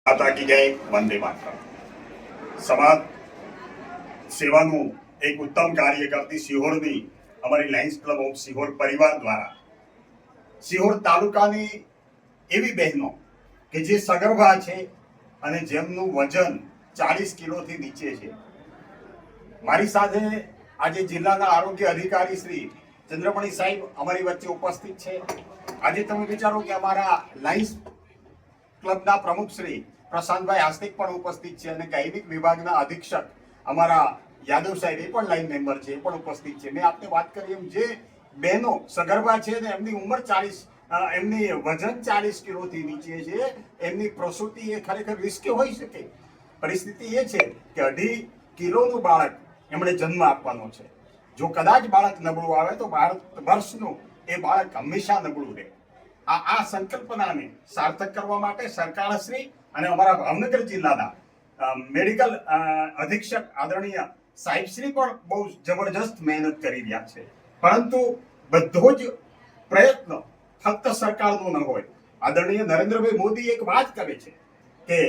માતા કી જય, વંદે માતરમ. સમાજ સેવાનું એક ઉત્તમ કાર્ય કરતી સિહોરની અમારી લાયન્સ ક્લબ ઓફ સિહોર પરિવાર દ્વારા સિહોર તાલુકાની એવી બહેનો કે જે સગર્ભા છે અને જેમનું વજન 40 કિલોથી નીચે છે. મારી સાથે આજે જિલ્લાના આરોગ્ય અધિકારી શ્રી ચંદ્રમણી સાહેબ અમારી વચ્ચે ઉપસ્થિત છે. આજે તમે વિચારો કે અમારા લાયન્સ ક્લબના પ્રમુખ શ્રી પ્રશાંતભાઈ આસ્તિક પણ ઉપસ્થિત છે અને ગાયનિક વિભાગના અધિક્ષક અમારા યાદવ સાહેબ એ પણ લાઈન મેમ્બર છે, એ પણ ઉપસ્થિત છે. મેં આપને વાત કરી એમ જે બહેનો સગર્ભા છે ને એમની ઉંમર 40, એમની વજન 40 કિલોથી નીચે છે, એમની પ્રસૂતિ એ ખરેખર રિસ્કી હોઈ શકે. પરિસ્થિતિ એ છે કે 2.5 કિલોનું બાળક એમણે જન્મ આપવાનો છે. જો કદાચ બાળક નબળું આવે તો ભારત વર્ષનું એ બાળક હંમેશા નબળું રહે. આ સંકલ્પનાને સાર્થક કરવા માટે સરકારશ્રી અને અમારા ભાવનગર જિલ્લાના મેડિકલ અધિક્ષક આદરણીય સાહેબશ્રી પણ બહુ જબરજસ્ત મહેનત કરી રહ્યા છે. પરંતુ બધો જ પ્રયત્ન ફક્ત સરકારનો ન હોય. આદરણીય નરેન્દ્રભાઈ મોદી એક વાત કરે છે કે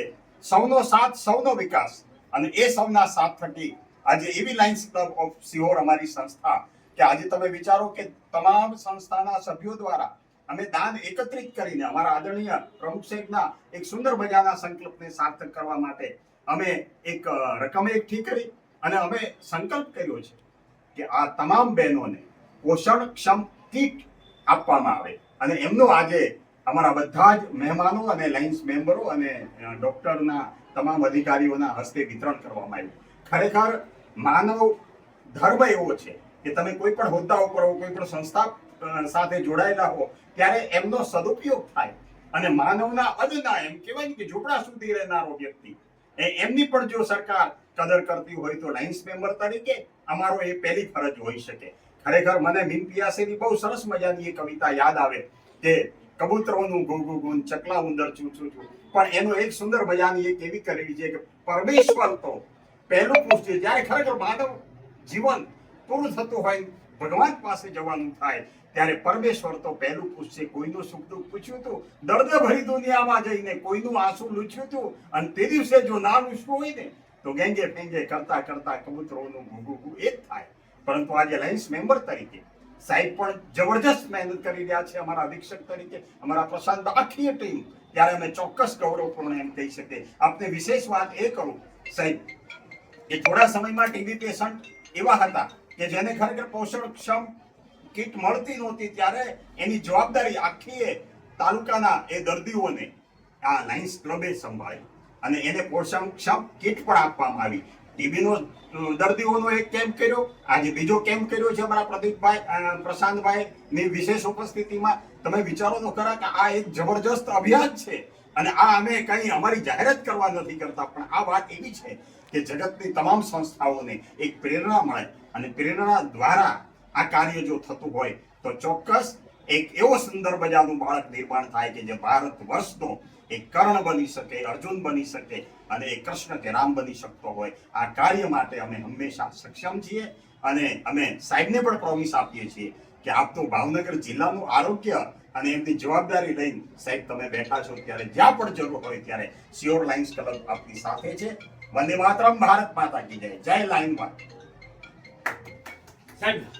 સૌનો સાથ સૌનો વિકાસ, અને એ સૌના સાથ થકી આજે એવી લાયન્સ ક્લબ ઓફ સિહોર અમારી સંસ્થા કે આજે તમે વિચારો કે તમામ સંસ્થાના સભ્યો દ્વારા અમે દાન એકત્રિત કરીને અમારા આદરણીય પ્રમુખ સાહેબના એક સુંદર મજાના સંકલ્પને સાર્થક કરવા માટે અમે એક રકમ એકઠી કરી અને અમે સંકલ્પ કર્યો છે કે આ તમામ બહેનોને પોષણક્ષમ કીટ આપવામાં આવે. અને એમનું આજે અમારા બધા જ મહેમાનો અને લાયન્સ મેમ્બરો અને ડોક્ટરના તમામ અધિકારીઓના હસ્તે વિતરણ કરવામાં આવ્યું. ખરેખર માનવ ધર્મ એવો છે કે તમે કોઈ પણ હોદ્દા ઉપર હો, કોઈ પણ સંસ્થા સાથે જોડાયેલા હો ત્યારે એમનો સદુપયોગ થાય. અને માનવના અદના એમ કહેવાય કે ઝૂંપડા સુધી રહેનારો વ્યક્તિ એમની પણ જો સરકાર કદર કરતી હોય તો લાયન્સ મેમ્બર તરીકે અમારો એ પહેલી ફરજ હોઈ શકે. ખરેખર મને મીન પિયાસેની બહુ સરસ મજાની એ કવિતા યાદ આવે કે કબૂતરોનું ગું ગું ગું, ચકલા ઉંદર ચૂ ચૂ ચૂ, પણ એનો એક સુંદર મજાની એક એવી કરેલી છે કે પરમેશ્વર તો પહેલું પૂછશે. જ્યારે ખરેખર માનવ જીવન પૂરું થતું હોય, ભગવાન પાસે જવાનું થાય ત્યારે પરમેશ્વર તો પહેલું પૂછશે. કોઈનું સુખ દુઃખ પૂછ્યું તું, દર્દ ભરી દુનિયામાં જઈને કોઈનું આંસુ લૂછ્યું તું, અને તે દિવસે જો ના લૂછવું હોય ને તો ગેંગે ફેંગે કરતા કરતા કબૂતરોનું ઘૂઘું એ જ થાય. પરંતુ આજે લાયન્સ મેમ્બર તરીકે સાહેબ પણ જબરજસ્ત મહેનત કરી રહ્યા છે. અમારા અધિક્ષક તરીકે અમારા પ્રશાંત આખી ટીમ, ત્યારે અમે ચોક્કસ ગૌરવપૂર્ણ એમ કહી શકીએ. આપને વિશેષ વાત એ કરું સાહેબ કે થોડા સમયમાં ટીબી પેશન્ટ એવા હતા કે જેને ખરેખર પોષણક્ષમ કીટ મળતી નહોતી, ત્યારે એની જવાબદારી આખી તાલુકાના એ દર્દીઓને આ લાયન્સ ક્લબે સંભાળી અને એને પોષણક્ષમ કીટ પણ આપવામાં આવી. ટીબીનો દર્દીઓનો એક કેમ્પ કર્યો, આજે બીજો કેમ્પ કર્યો છે અમારા પ્રદીપભાઈ પ્રશાંતભાઈની વિશેષ ઉપસ્થિતિમાં. તમે વિચારો તો ખરા કે આ એક જબરજસ્ત અભિયાન છે. અને આ અમે કંઈ અમારી જાહેરાત કરવા નથી કરતા, પણ આ વાત એવી છે કે જગતની તમામ સંસ્થાઓને એક પ્રેરણા મળે અને પ્રેરણા દ્વારા આ કાર્ય જો થતું હોય તો ચોક્કસ એક એવો સુંદર મજાનું બાળક નિર્માણ થાય કે જે ભારત વર્ષનો એક કર્ણ બની શકે, અર્જુન બની શકે અને એક કૃષ્ણ કે રામ બની શકતો હોય. આ કાર્ય માટે અમે હંમેશા સક્ષમ છીએ અને અમે સાહેબને પણ પ્રોમિસ આપીએ છીએ કે આપનું ભાવનગર જિલ્લાનું આરોગ્ય અને એમની જવાબદારી લઈને સાહેબ તમે બેઠા છો ત્યારે જ્યાં પણ જરૂર હોય ત્યારે સિયોર લાયન્સ ક્લબ આપની સાથે છે. વંદે માતરમ, ભારત માતા કી જય. જય લાયન માં સાહેબ.